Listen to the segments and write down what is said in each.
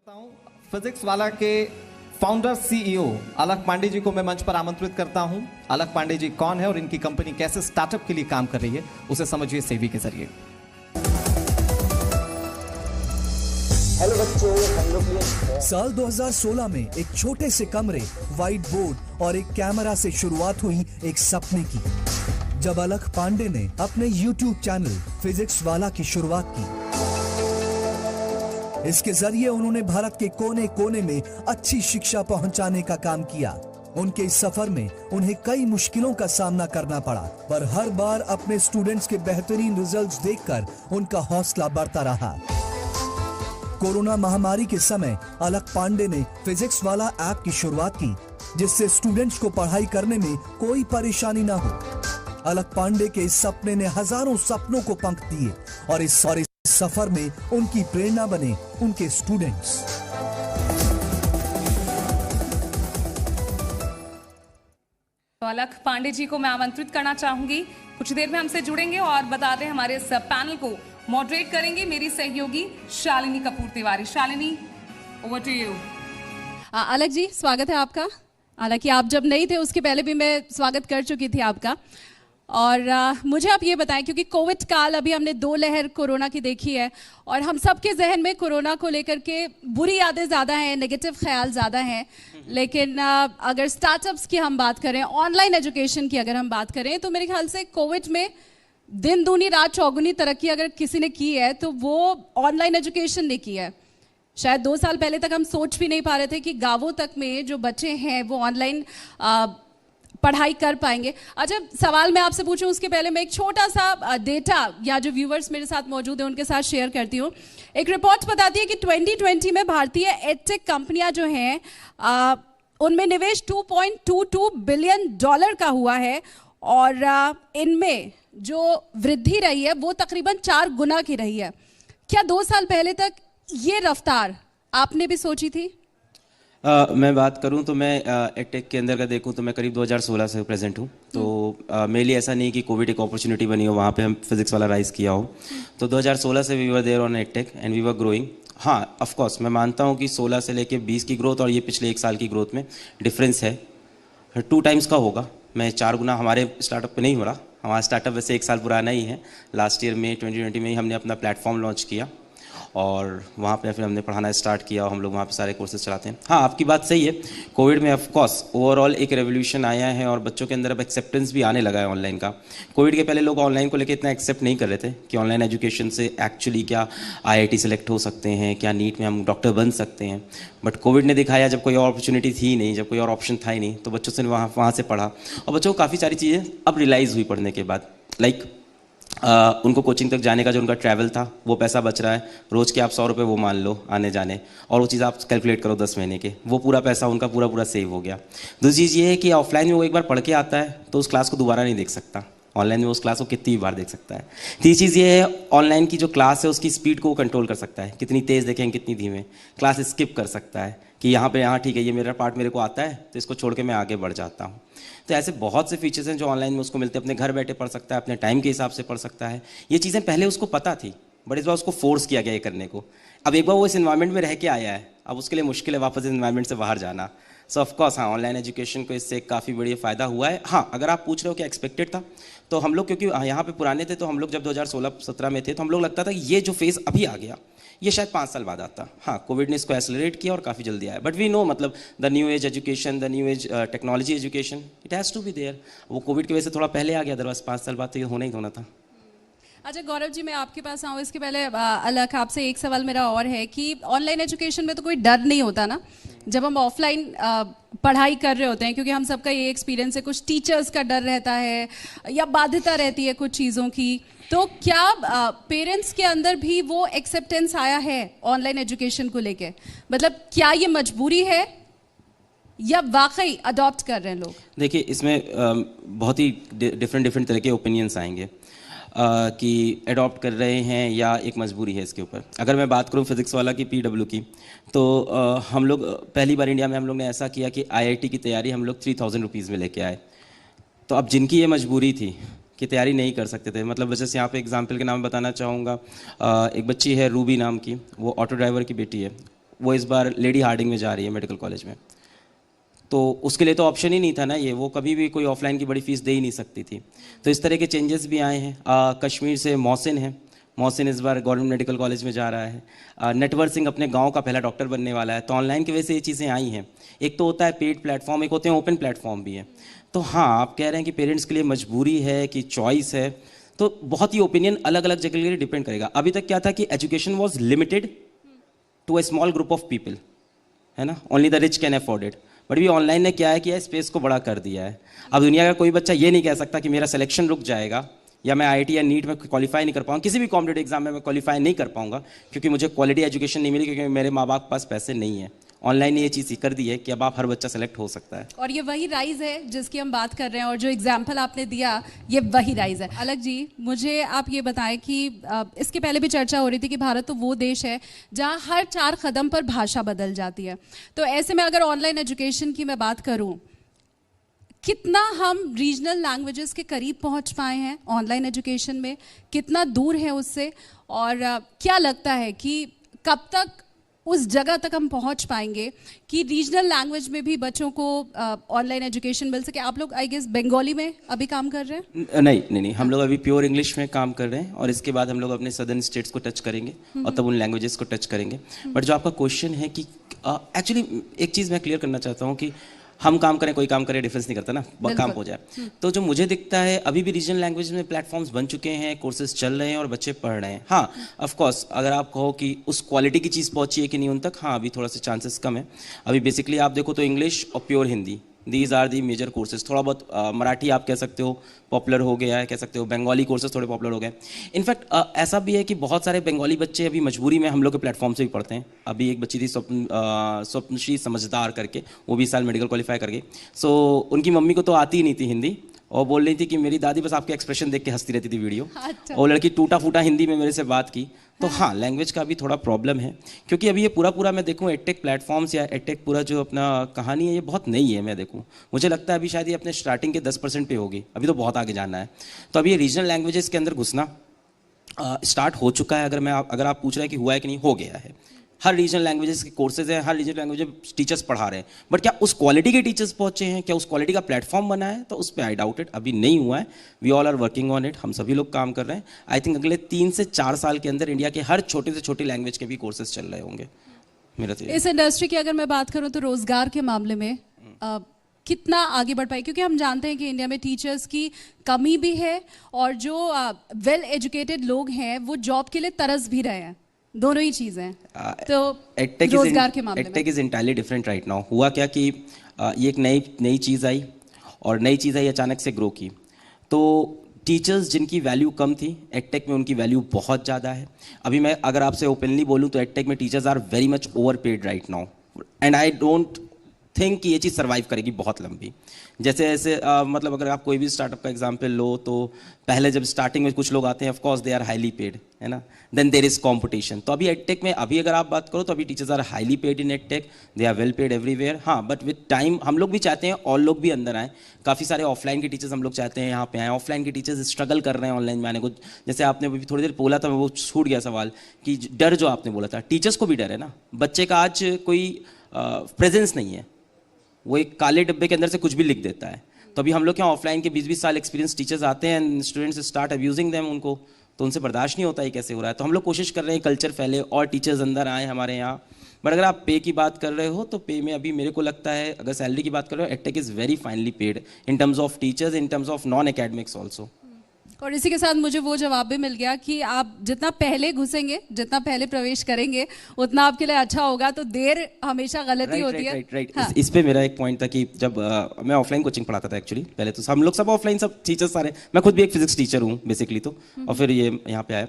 करता हूं फिजिक्स वाला के फाउंडर सीईओ अलख पांडे जी को मैं मंच पर आमंत्रित करता हूं। अलख पांडे जी कौन है और इनकी कंपनी कैसे स्टार्टअप के लिए काम कर रही है, उसे समझिए सेवी के जरिए। हेलो बच्चों, हम लोग ये साल 2016 में एक छोटे से कमरे, व्हाइट बोर्ड और एक कैमरा से शुरुआत हुई एक सपने की, जब अलख पांडे ने अपने YouTube चैनल फिजिक्स वाला की शुरुआत की। इसके जरिए उन्होंने भारत के कोने कोने में अच्छी शिक्षा पहुंचाने का काम किया। उनके इस सफर में उन्हें कई मुश्किलों का सामना करना पड़ा, पर हर बार अपने स्टूडेंट्स के बेहतरीन रिजल्ट्स देखकर उनका हौसला बढ़ता रहा। कोरोना महामारी के समय अलख पांडे ने फिजिक्स वाला ऐप की शुरुआत की, जिससे स्टूडेंट्स को पढ़ाई करने में कोई परेशानी ना हो। अलख पांडे के इस सपने ने हजारों सपनों को पंख दिए और इस सफर में उनकी प्रेरणा बने उनके स्टूडेंट्स। तो अलख पांडे जी को मैं आमंत्रित करना चाहूंगी। कुछ देर में हमसे जुड़ेंगे और बता दें हमारे इस पैनल को मॉडरेट करेंगे मेरी सहयोगी Shalini Kapoor Tiwari. Shalini, over to you. Alakh ji, स्वागत है आपका। हालांकि आप जब नहीं थे उसके पहले भी मैं स्वागत कर चुकी थी आपका। और मुझे आप ये बताएं, क्योंकि कोविड काल अभी हमने 2 लहर कोरोना की देखी है और हम सबके जहन में कोरोना को लेकर के बुरी यादें ज़्यादा हैं, नेगेटिव ख्याल ज़्यादा हैं। लेकिन अगर स्टार्टअप्स की हम बात करें, ऑनलाइन एजुकेशन की अगर हम बात करें, तो मेरे ख्याल से कोविड में दिन दूनी रात चौगुनी तरक्की अगर किसी ने की है तो वो ऑनलाइन एजुकेशन ने की है। शायद 2 साल पहले तक हम सोच भी नहीं पा रहे थे कि गांवों तक में जो बच्चे हैं वो ऑनलाइन पढ़ाई कर पाएंगे। अच्छा, सवाल मैं आपसे पूछूं उसके पहले मैं एक छोटा सा डेटा या जो व्यूवर्स मेरे साथ मौजूद हैं उनके साथ शेयर करती हूँ। एक रिपोर्ट बताती है कि 2020 में भारतीय एडटेक कंपनियां जो हैं उनमें निवेश $2.22 बिलियन का हुआ है और इनमें जो वृद्धि रही है वो तकरीबन 4 गुना की रही है। क्या 2 साल पहले तक ये रफ्तार आपने भी सोची थी? मैं बात करूं तो मैं एडटेक के अंदर का देखूं तो मैं करीब 2016 से प्रेजेंट हूं। तो मेरे लिए ऐसा नहीं कि कोविड एक अपॉर्चुनिटी बनी हो, वहां पे हम फिजिक्स वाला राइज किया हो। तो 2016 से we were there on edtech and we were growing. हाँ, ऑफ कोर्स मैं मानता हूं कि 16 से लेके 20 की ग्रोथ और ये पिछले 1 साल की ग्रोथ में डिफरेंस है। 2 टाइम्स का होगा। मैं 4 गुना हमारे स्टार्टअप पे नहीं हो रहा। हमारा स्टार्टअप वैसे 1 साल पुराना ही है। लास्ट ईयर में 2020 में ही हमने अपना प्लेटफॉर्म लॉन्च किया और वहाँ पे फिर हमने पढ़ाना स्टार्ट किया और हम लोग वहाँ पे सारे कोर्सेज चलाते हैं। हाँ, आपकी बात सही है। कोविड में ऑफ कोर्स ओवरऑल एक रेवोल्यूशन आया है और बच्चों के अंदर अब एक्सेप्टेंस भी आने लगा है ऑनलाइन का। कोविड के पहले लोग ऑनलाइन को लेकर इतना एक्सेप्ट नहीं कर रहे थे कि ऑनलाइन एजुकेशन से एक्चुअली क्या IIT सेलेक्ट हो सकते हैं, क्या नीट में हम डॉक्टर बन सकते हैं। बट कोविड ने दिखाया जब कोई और अपॉर्चुनिटी थी नहीं, जब कोई और ऑप्शन था ही नहीं, तो बच्चों से वहाँ से पढ़ा और बच्चों को काफ़ी सारी चीज़ें अब रियलाइज़ हुई पढ़ने के बाद। लाइक उनको कोचिंग तक जाने का जो उनका ट्रैवल था वो पैसा बच रहा है। रोज़ के आप 100 रुपये वो मान लो आने जाने, और वो चीज़ आप कैलकुलेट करो 10 महीने के, वो पूरा पैसा उनका पूरा सेव हो गया। दूसरी चीज़ ये है कि ऑफलाइन में वो एक बार पढ़ के आता है तो उस क्लास को दोबारा नहीं देख सकता। ऑनलाइन में उस क्लास को कितनी बार देख सकता है। तीसरी चीज़ ये है, ऑनलाइन की जो क्लास है उसकी स्पीड को वो कंट्रोल कर सकता है, कितनी तेज़ देखें कितनी धीमे। क्लास स्किप कर सकता है कि यहाँ ठीक है, ये मेरा पार्ट मेरे को आता है तो इसको छोड़ के मैं आगे बढ़ जाता हूँ। तो ऐसे बहुत से फीचर्स हैं जो ऑनलाइन में उसको मिलते हैं। अपने घर बैठे पढ़ सकता है, अपने टाइम के हिसाब से पढ़ सकता है। ये चीज़ें पहले उसको पता थी बट इस बार उसको फोर्स किया गया ये करने को। अब एक बार वो इस एनवायरनमेंट में रह के आया है, अब उसके लिए मुश्किल है वापस इस एनवायरनमेंट से बाहर जाना। सो ऑफकोर्स हाँ, ऑनलाइन एजुकेशन को इससे काफ़ी बढ़िया फ़ायदा हुआ है। हाँ, अगर आप पूछ रहे हो कि एक्सपेक्टेड था, तो हम लोग क्योंकि यहाँ पे पुराने थे, तो हम लोग जब 2016-17 में थे तो हम लोग लगता था ये जो फेज़ अभी आ गया ये शायद 5 साल बाद आता। हाँ, कोविड ने इसको एक्सेलरेट किया और काफ़ी जल्दी आया। बट वी नो, मतलब the new age education, the new age technology education, it has to be there. वो कोविड की वजह से थोड़ा पहले आ गया, अदरवाइज 5 साल बाद तो ये होना ही होना था। अच्छा गौरव जी, मैं आपके पास आऊँ इसके पहले अलख आपसे एक सवाल मेरा और है कि ऑनलाइन एजुकेशन में तो कोई डर नहीं होता ना जब हम ऑफलाइन पढ़ाई कर रहे होते हैं, क्योंकि हम सबका ये एक्सपीरियंस है, कुछ टीचर्स का डर रहता है या बाध्यता रहती है कुछ चीज़ों की। तो क्या पेरेंट्स के अंदर भी वो एक्सेप्टेंस आया है ऑनलाइन एजुकेशन को लेके? मतलब क्या ये मजबूरी है या वाकई अडॉप्ट कर रहे हैं लोग? देखिए, इसमें बहुत ही डिफरेंट तरह के ओपिनियंस आएंगे कि अडॉप्ट कर रहे हैं या एक मजबूरी है इसके ऊपर। अगर मैं बात करूं फिज़िक्स वाला की PW की, तो हम लोग पहली बार इंडिया में हम लोग ने ऐसा किया कि IIT की तैयारी हम लोग 3000 रुपीज़ में लेके आए। तो अब जिनकी ये मजबूरी थी की तैयारी नहीं कर सकते थे, मतलब जैसे यहाँ पे एग्जांपल के नाम बताना चाहूँगा, एक बच्ची है रूबी नाम की, वो ऑटो ड्राइवर की बेटी है। वो इस बार लेडी हार्डिंग में जा रही है मेडिकल कॉलेज में, तो उसके लिए तो ऑप्शन ही नहीं था ना ये, वो कभी भी कोई ऑफलाइन की बड़ी फीस दे ही नहीं सकती थी। तो इस तरह के चेंजेस भी आए हैं। कश्मीर से मोहसिन है, मोहसिन इस बार गवर्नमेंट मेडिकल कॉलेज में जा रहा है। नटवर सिंह अपने गांव का पहला डॉक्टर बनने वाला है। तो ऑनलाइन की वजह से ये चीज़ें आई हैं। एक तो होता है पेड प्लेटफॉर्म, एक होते हैं ओपन प्लेटफॉर्म भी है। तो हाँ, आप कह रहे हैं कि पेरेंट्स के लिए मजबूरी है कि चॉइस है, तो बहुत ही ओपिनियन अलग अलग जगह के लिए डिपेंड करेगा। अभी तक क्या था कि education was limited to a small group of people, है ना, only the rich can afford it. But भी ऑनलाइन ने क्या है किया है, स्पेस को बड़ा कर दिया है। अब दुनिया का कोई बच्चा ये नहीं कह सकता कि मेरा सिलेक्शन रुक जाएगा या मैं आईआईटी या नीट में क्वालिफाई नहीं कर पाऊंगा, किसी भी कॉम्पिटेटिव एग्जाम में मैं क्वालिफाई नहीं कर पाऊंगा क्योंकि मुझे क्वालिटी एजुकेशन नहीं मिली, क्योंकि मेरे माँ बाप के पास पैसे नहीं है। ऑनलाइन ने ये चीज़ कर दी है कि अब आप हर बच्चा सेलेक्ट हो सकता है। और ये वही राइज है जिसकी हम बात कर रहे हैं, और जो एग्जाम्पल आपने दिया ये वही राइज है। अलग जी, मुझे आप ये बताएं कि इसके पहले भी चर्चा हो रही थी कि भारत तो वो देश है जहाँ हर 4 कदम पर भाषा बदल जाती है। तो ऐसे में अगर ऑनलाइन एजुकेशन की मैं बात करूँ, कितना हम रीजनल लैंग्वेजेस के करीब पहुंच पाए हैं ऑनलाइन एजुकेशन में, कितना दूर है उससे, और क्या लगता है कि कब तक उस जगह तक हम पहुंच पाएंगे कि रीजनल लैंग्वेज में भी बच्चों को ऑनलाइन एजुकेशन मिल सके? आप लोग आई गेस बंगाली में अभी काम कर रहे हैं? नहीं, हम लोग अभी प्योर इंग्लिश में काम कर रहे हैं और इसके बाद हम लोग अपने सदर्न स्टेट्स को टच करेंगे और तब उन लैंग्वेजेस को टच करेंगे। बट जो आपका क्वेश्चन है कि एक्चुअली एक चीज़ मैं क्लियर करना चाहता हूँ कि हम काम करें कोई काम करे डिफरेंस नहीं करता ना, काम हो जाए। तो जो मुझे दिखता है अभी भी रीजनल लैंग्वेज में प्लेटफॉर्म्स बन चुके हैं, कोर्सेज चल रहे हैं और बच्चे पढ़ रहे हैं। हाँ, ऑफ कोर्स अगर आप कहो कि उस क्वालिटी की चीज़ पहुंची है कि नहीं उन तक, हाँ अभी थोड़ा सा चांसेस कम है। अभी बेसिकली आप देखो तो इंग्लिश और pure Hindi, these are the major courses. थोड़ा बहुत मराठी आप कह सकते हो पॉपुलर हो गया है, कह सकते हो बंगाली कोर्सेज थोड़े पॉपुलर हो गए। इनफैक्ट ऐसा भी है कि बहुत सारे बंगाली बच्चे अभी मजबूरी में हम लोग के प्लेटफॉर्म से भी पढ़ते हैं। अभी एक बच्ची थी स्वप्नश्री समझदार करके, वो भी इस साल मेडिकल क्वालिफाई कर गई। सो उनकी मम्मी को तो आती ही नहीं थी हिंदी, और बोल रही थी कि मेरी दादी बस आपके एक्सप्रेशन देख के हंसती रहती थी वीडियो। अच्छा। और लड़की टूटा फूटा हिंदी में मेरे से बात की। तो हाँ, लैंग्वेज का भी थोड़ा प्रॉब्लम है, क्योंकि अभी ये पूरा मैं देखूँ एडटेक प्लेटफॉर्म्स या एडटेक पूरा जो अपना कहानी है ये बहुत नई है। मैं देखूँ, मुझे लगता है अभी शायद ये अपने स्टार्टिंग के 10% पे होगी, अभी तो बहुत आगे जाना है। तो अभी ये रीजनल लैंग्वेजेस के अंदर घुसना स्टार्ट हो चुका है। अगर आप पूछ रहे हैं कि हुआ है कि नहीं, हो गया है। हर रीजनल लैंग्वेजेस के कोर्सेज हैं, हर रीजनल लैंग्वेज टीचर्स पढ़ा रहे हैं। बट क्या उस क्वालिटी के टीचर्स पहुंचे हैं, क्या उस क्वालिटी का प्लेटफॉर्म बना है, तो उस पर आई डाउट इट, अभी नहीं हुआ है। We all are working on it, हम सभी लोग काम कर रहे हैं। आई थिंक अगले 3 से 4 साल के अंदर इंडिया के हर छोटे से छोटे लैंग्वेज के भी कोर्सेज चल रहे होंगे। मेरा तो इस इंडस्ट्री की अगर मैं बात करूं तो रोजगार के मामले में कितना आगे बढ़ पाए, क्योंकि हम जानते हैं कि इंडिया में टीचर्स की कमी भी है और जो वेल एजुकेटेड लोग हैं वो जॉब के लिए तरस भी रहे हैं, दोनों ही चीजें हैं। तो रोजगार के मामले में edtech is entirely different right now. हुआ क्या कि ये एक नई चीज़ आई और नई चीज़ आई अचानक से ग्रो की। तो टीचर्स जिनकी वैल्यू कम थी, एडटेक में उनकी वैल्यू बहुत ज़्यादा है। अभी मैं अगर आपसे ओपनली बोलूँ तो एडटेक में teachers are very much overpaid right now, and I don't think कि ये चीज़ सर्वाइव करेगी बहुत लंबी। जैसे मतलब अगर आप कोई भी स्टार्टअप का एग्जांपल लो तो पहले जब स्टार्टिंग में कुछ लोग आते हैं, of course they are highly paid, है ना, देन देयर इज कंपटीशन। तो अभी एडटेक में अभी अगर आप बात करो तो अभी teachers are highly paid in edtech, they are well paid everywhere. हाँ, बट विद टाइम हम लोग भी चाहते हैं और लोग भी अंदर आए। काफ़ी सारे ऑफलाइन के टीचर्स हम लोग चाहते हैं यहाँ पे आए, ऑफलाइन के टीचर्स स्ट्रगल कर रहे हैं ऑनलाइन में आने को। जैसे आपने अभी थोड़ी देर बोला था, वो छूट गया सवाल कि डर जो आपने बोला था, टीचर्स को भी डर है ना। बच्चे का आज कोई प्रेजेंस नहीं है, वो एक काले डब्बे के अंदर से कुछ भी लिख देता है। तो अभी हम लोग यहाँ ऑफलाइन के 20-20 साल एक्सपीरियंस टीचर्स आते हैं and students start abusing them, उनको तो उनसे बर्दाश्त नहीं होता है कैसे हो रहा है। तो हम लोग कोशिश कर रहे हैं कल्चर फैले और टीचर्स अंदर आए हमारे यहाँ। बट अगर आप पे की बात कर रहे हो तो पे में अभी मेरे को लगता है, अगर सैलरी की बात कर रहे हो, edtech is very finally paid in terms of teachers, in terms of non academics also. और इसी के साथ मुझे वो जवाब भी मिल गया कि आप जितना पहले घुसेंगे, जितना पहले प्रवेश करेंगे, उतना आपके लिए अच्छा होगा। तो देर हमेशा गलती होती है। राइट। इस पे मेरा एक पॉइंट था कि जब मैं ऑफलाइन कोचिंग पढ़ाता था एक्चुअली, पहले तो हम लोग सब ऑफलाइन, सब टीचर्स सारे, मैं खुद भी एक फिजिक्स टीचर हूँ बेसिकली, तो और फिर ये यहाँ पे आया।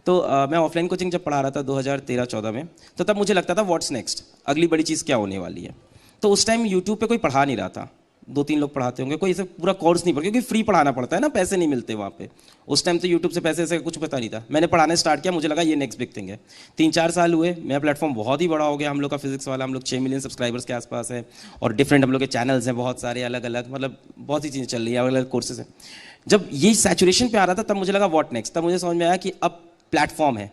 तो मैं ऑफलाइन कोचिंग जब पढ़ा रहा था 2013-14 में, तो तब मुझे लगता था व्हाट्स नेक्स्ट, अगली बड़ी चीज़ क्या होने वाली है। तो उस टाइम यूट्यूब पे कोई पढ़ा नहीं रहा था, 2-3 लोग पढ़ाते होंगे, कोई ऐसे पूरा कोर्स नहीं पढ़ा, क्योंकि फ्री पढ़ाना पड़ता है ना, पैसे नहीं मिलते वहाँ पे। उस टाइम तो यूट्यूब से पैसे ऐसे कुछ पता नहीं था। मैंने पढ़ाना स्टार्ट किया, मुझे लगा ये नेक्स्ट बिग थिंग है। 3-4 साल हुए, मेरा प्लेटफॉर्म बहुत ही बड़ा हो गया। हम लोग का फिजिक्स वाला, हम लोग 6 मिलियन सब्सक्राइबर्स के आसपास है, और डिफरेंट हम लोग के चैनल्स हैं बहुत सारे अलग अलग, मतलब बहुत सी चीज़ें चल रही है, अलग अलग कोर्सेज हैं। जब ये सैचुरेशन पे आ रहा था तब मुझे लगा व्हाट नेक्स्ट, तब मुझे समझ में आया कि अब प्लेटफॉर्म है,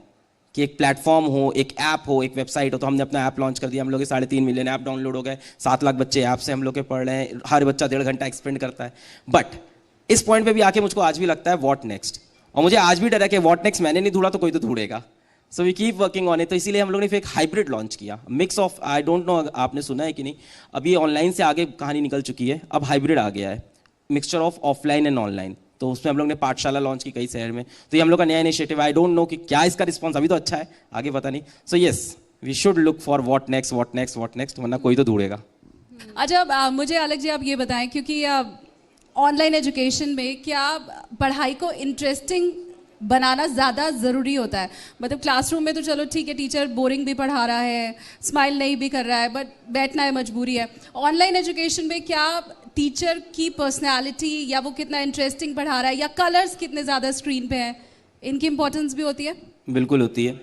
कि एक प्लेटफॉर्म हो, एक ऐप हो, एक वेबसाइट हो। तो हमने अपना ऐप लॉन्च कर दिया, हम लोग के 3.5 मिलियन ऐप डाउनलोड हो गए, 7 लाख बच्चे ऐप से हम लोग के पढ़ रहे हैं, हर बच्चा 1.5 घंटा एक्सपेंड करता है। बट इस पॉइंट पे भी आके मुझको आज भी लगता है व्हाट नेक्स्ट, और मुझे आज भी डर है कि व्हाट नेक्स्ट मैंने नहीं ढूंढा तो कोई तो ढूंढेगा। So we keep working on it. तो इसीलिए हम लोग ने फिर एक हाइब्रिड लॉन्च किया, mix of, I don't know आपने सुना है कि नहीं, अभी ऑनलाइन से आगे कहानी निकल चुकी है, अब हाइब्रिड आ गया है, mixture of offline and online. तो उसमें हम लोग ने पाठशाला लॉन्च की कई शहर में। तो ये हम लोग का नया इनिशिएटिव, आई डोंट नो कि क्या इसका रिस्पॉन्स, अभी तो अच्छा है, आगे पता नहीं। So yes, we should look for what next, what next, what next, वरना कोई तो ढूंढेगा। अच्छा, मुझे अलग जी आप ये बताएं, क्योंकि ऑनलाइन एजुकेशन में क्या पढ़ाई को इंटरेस्टिंग बनाना ज़्यादा ज़रूरी होता है? मतलब क्लासरूम में तो चलो ठीक है, टीचर बोरिंग भी पढ़ा रहा है, स्माइल नहीं भी कर रहा है, बट बैठना है, मजबूरी है। ऑनलाइन एजुकेशन में क्या टीचर की पर्सनैलिटी, या वो कितना इंटरेस्टिंग पढ़ा रहा है, या कलर्स कितने ज़्यादा स्क्रीन पे हैं, इनकी इंपॉर्टेंस भी होती है? बिल्कुल होती है।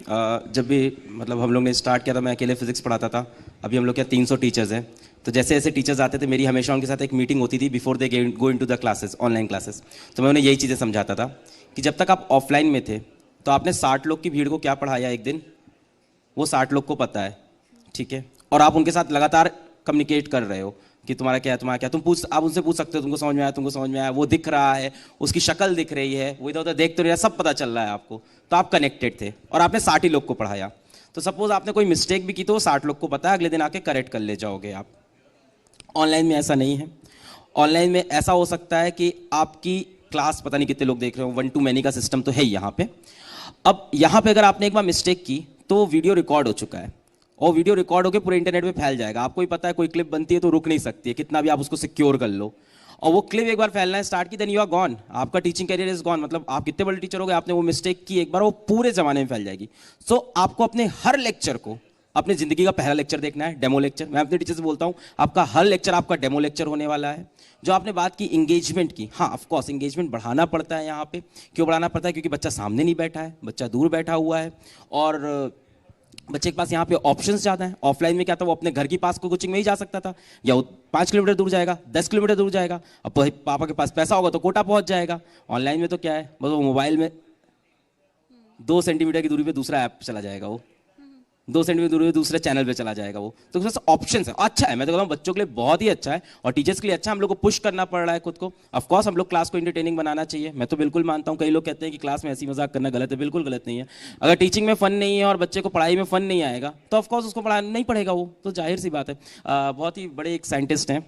जब भी मतलब हम लोग ने स्टार्ट किया था, मैं अकेले फिजिक्स पढ़ाता था, अभी हम लोग क्या 300 टीचर्स हैं। तो जैसे जैसे टीचर्स आते थे, मेरी हमेशा उनके साथ एक मीटिंग होती थी before they go into the classes, online classes. तो मैं उन्हें यही चीज़ें समझाता था कि जब तक आप ऑफलाइन में थे तो आपने 60 लोग की भीड़ को क्या पढ़ाया एक दिन, वो 60 लोग को पता है, ठीक है, और आप उनके साथ लगातार कम्युनिकेट कर रहे हो कि तुम्हारा क्या है, तुम्हारा क्या, आप उनसे पूछ सकते हो, तुमको समझ में आया, तुमको समझ में आया, वो दिख रहा है, उसकी शक्ल दिख रही है, वो इधर उधर देख तो रहा है, सब पता चल रहा है आपको। तो आप कनेक्टेड थे और आपने 60 ही लोग को पढ़ाया। तो सपोज आपने कोई मिस्टेक भी की तो 60 लोग को पता है, अगले दिन आके करेक्ट कर ले जाओगे आप। ऑनलाइन में ऐसा नहीं है। ऑनलाइन में ऐसा हो सकता है कि आपकी क्लास पता नहीं कितने लोग देख रहे हो, 1 to many का सिस्टम तो है ही यहाँ पे। अब यहाँ पे अगर आपने एक बार मिस्टेक की तो वीडियो रिकॉर्ड हो चुका है, और वीडियो रिकॉर्ड होकर पूरे इंटरनेट पे फैल जाएगा। आपको ही पता है कोई क्लिप बनती है तो रुक नहीं सकती है, कितना भी आप उसको सिक्योर कर लो, और वो क्लिप एक बार फैलना स्टार्ट की, देन यू आर गॉन, आपका टीचिंग करियर इज गॉन। मतलब आप कितने बड़े टीचर हो गए, आपने वो मिस्टेक की एक बार, वो पूरे जमाने में फैल जाएगी। सो आपको अपने हर लेक्चर को अपनी जिंदगी का पहला लेक्चर देखना है, डेमो लेक्चर। मैं अपने टीचर से बोलता हूँ, आपका हर लेक्चर आपका डेमो लेक्चर होने वाला है। जो आपने बात की इंगेजमेंट की, हाँ ऑफ कोर्स इंगेजमेंट बढ़ाना पड़ता है यहाँ पे। क्यों बढ़ाना पड़ता है? क्योंकि बच्चा सामने नहीं बैठा है, बच्चा दूर बैठा हुआ है, और बच्चे के पास यहाँ पे ऑप्शंस ज़्यादा हैं। ऑफलाइन में क्या था, वो अपने घर के पास को कोचिंग में ही जा सकता था, या वो 5 किलोमीटर दूर जाएगा, 10 किलोमीटर दूर जाएगा। अब पापा के पास पैसा होगा तो कोटा पहुँच जाएगा। ऑनलाइन में तो क्या है, बस वो मोबाइल में 2 सेंटीमीटर की दूरी पे दूसरा ऐप चला जाएगा, वो 2 सेंटीमीटर दूरी पे दूसरे चैनल पे चला जाएगा वो। तो उसमें ऑप्शन है, अच्छा है, मैं तो कहता हूँ बच्चों के लिए बहुत ही अच्छा है, और टीचर्स के लिए अच्छा है। हम लोग को पुश करना पड़ रहा है खुद को। ऑफकोर्स हम लोग क्लास को इंटरटेनिंग बनाना चाहिए, मैं तो बिल्कुल मानता हूँ। कई लोग कहते हैं कि क्लास में ऐसी मजाक करना गलत है, बिल्कुल गलत नहीं है। अगर टीचिंग में फन नहीं है और बच्चे को पढ़ाई में फन नहीं आएगा तो ऑफकोर्स उसको पढ़ा नहीं पढ़ेगा, वो तो जाहिर सी बात है। बहुत ही बड़े एक साइंटिस्ट हैं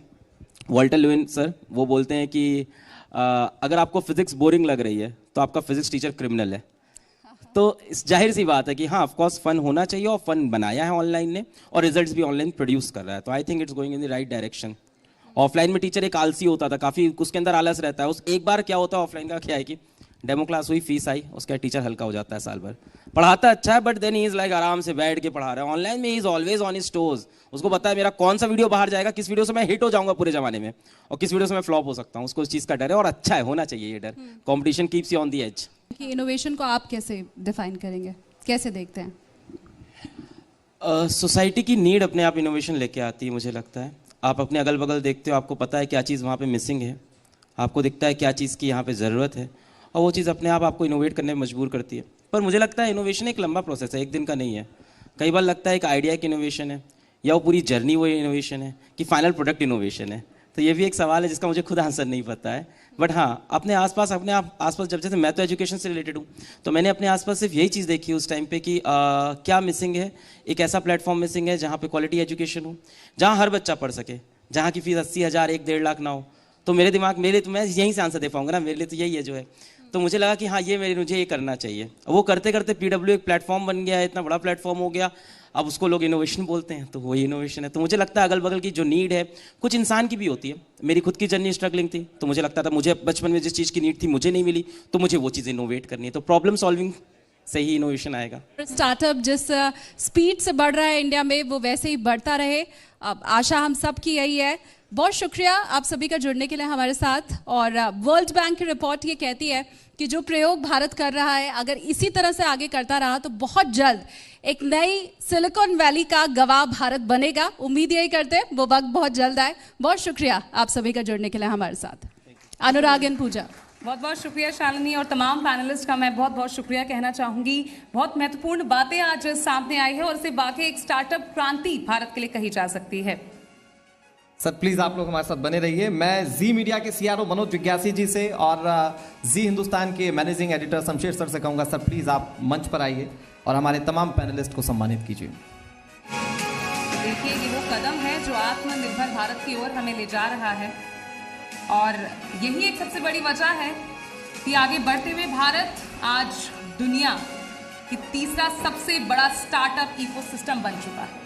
वाल्टर ल्यूइन सर, वो बोलते हैं कि अगर आपको फिजिक्स बोरिंग लग रही है तो आपका फिजिक्स टीचर क्रिमिनल है। तो जाहिर सी बात है कि हाँ ऑफकोर्स फन होना चाहिए, और फन बनाया है ऑनलाइन ने, और रिजल्ट्स भी ऑनलाइन प्रोड्यूस कर रहा है। तो I think it's going in the right direction. Offline में टीचर एक आलसी होता था, काफ़ी उसके अंदर आलस रहता है। उस एक बार क्या होता है ऑफलाइन का, क्या है कि डेमो क्लास हुई, फीस आई, उसका टीचर हल्का हो जाता है साल भर, पढ़ाता अच्छा है, but then he is like आराम से बैठ के पढ़ा रहा है। ऑनलाइन में he is always on his toes, उसको पता है मेरा कौन सा वीडियो बाहर जाएगा, किस वीडियो से मैं हिट हो जाऊंगा पूरे जमाने में, और किस वीडियो से मैं फ्लॉप हो सकता हूँ। उसको इस चीज़ का डर है, और अच्छा है, होना चाहिए ये डर। Competition keeps you on the edge. कि इनोवेशन को आप कैसे डिफाइन करेंगे, कैसे देखते हैं? सोसाइटी की नीड अपने आप इनोवेशन लेके आती है, मुझे लगता है। आप अपने अगल बगल देखते हो, आपको पता है क्या चीज़ वहाँ पे मिसिंग है, आपको दिखता है क्या चीज़ की यहाँ पे ज़रूरत है, और वो चीज़ अपने आप आपको इनोवेट करने में मजबूर करती है। पर मुझे लगता है इनोवेशन एक लंबा प्रोसेस है, एक दिन का नहीं है। कई बार लगता है एक आइडिया की इनोवेशन है, या वो पूरी जर्नी वो इनोवेशन है, कि फाइनल प्रोडक्ट इनोवेशन है। तो ये भी एक सवाल है जिसका मुझे खुद आंसर नहीं पता है। बट हाँ, अपने आसपास जब जैसे मैं तो एजुकेशन से रिलेटेड हूँ, तो मैंने अपने आसपास सिर्फ यही चीज़ देखी उस टाइम पे कि क्या मिसिंग है। एक ऐसा प्लेटफॉर्म मिसिंग है जहाँ पे क्वालिटी एजुकेशन हो, जहाँ हर बच्चा पढ़ सके, जहाँ की फीस 80,000 1-1.5 लाख ना हो। तो मेरे दिमाग मेरे तो मैं यहीं से आंसर दे पाऊंगा ना, मेरे लिए तो यही है जो है। तो मुझे लगा कि हाँ मुझे ये करना चाहिए। वो करते करते PW एक प्लेटफॉर्म बन गया है, इतना बड़ा प्लेटफॉर्म हो गया, अब उसको लोग इनोवेशन बोलते हैं, तो वही इनोवेशन है। तो मुझे लगता है अगल बगल की जो नीड है कुछ इंसान की भी होती है। मेरी खुद की जर्नी स्ट्रगलिंग थी, तो मुझे लगता था मुझे बचपन में जिस चीज़ की नीड थी मुझे नहीं मिली, तो मुझे वो चीज़ इनोवेट करनी है। तो प्रॉब्लम सॉल्विंग से ही इनोवेशन आएगा। स्टार्टअप जिस स्पीड से बढ़ रहा है इंडिया में, वो वैसे ही बढ़ता रहे, अब आशा हम सब की यही है। बहुत शुक्रिया आप सभी का जुड़ने के लिए हमारे साथ। और वर्ल्ड बैंक की रिपोर्ट ये कहती है कि जो प्रयोग भारत कर रहा है, अगर इसी तरह से आगे करता रहा तो बहुत जल्द एक नई सिलिकॉन वैली का गवाह भारत बनेगा। उम्मीद यही करते हैं वो वक्त बहुत जल्द आए। बहुत शुक्रिया आप सभी का जुड़ने के लिए हमारे साथ। अनुराग एंड पूजा। बहुत बहुत शुक्रिया शालिनी, और तमाम पैनलिस्ट का मैं बहुत बहुत शुक्रिया कहना चाहूंगी। बहुत महत्वपूर्ण बातें आज सामने आई है और इसे वाकई एक स्टार्टअप क्रांति भारत के लिए कही जा सकती है। सर प्लीज आप लोग हमारे साथ बने रहिए। मैं जी मीडिया के सीआरओ मनोज जिज्ञासी जी से और जी हिंदुस्तान के मैनेजिंग एडिटर शमशेर सर से कहूंगा, सर प्लीज आप मंच पर आइए और हमारे तमाम पैनलिस्ट को सम्मानित कीजिए। देखिए, ये वो कदम है जो आत्मनिर्भर भारत की ओर हमें ले जा रहा है, और यही एक सबसे बड़ी वजह है कि आगे बढ़ते हुए भारत आज दुनिया की तीसरा सबसे बड़ा स्टार्टअप इकोसिस्टम बन चुका है।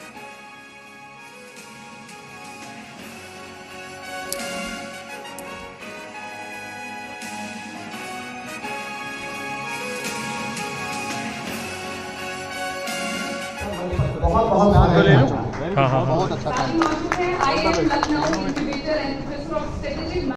बहुत बहुत बहुत अच्छा काम।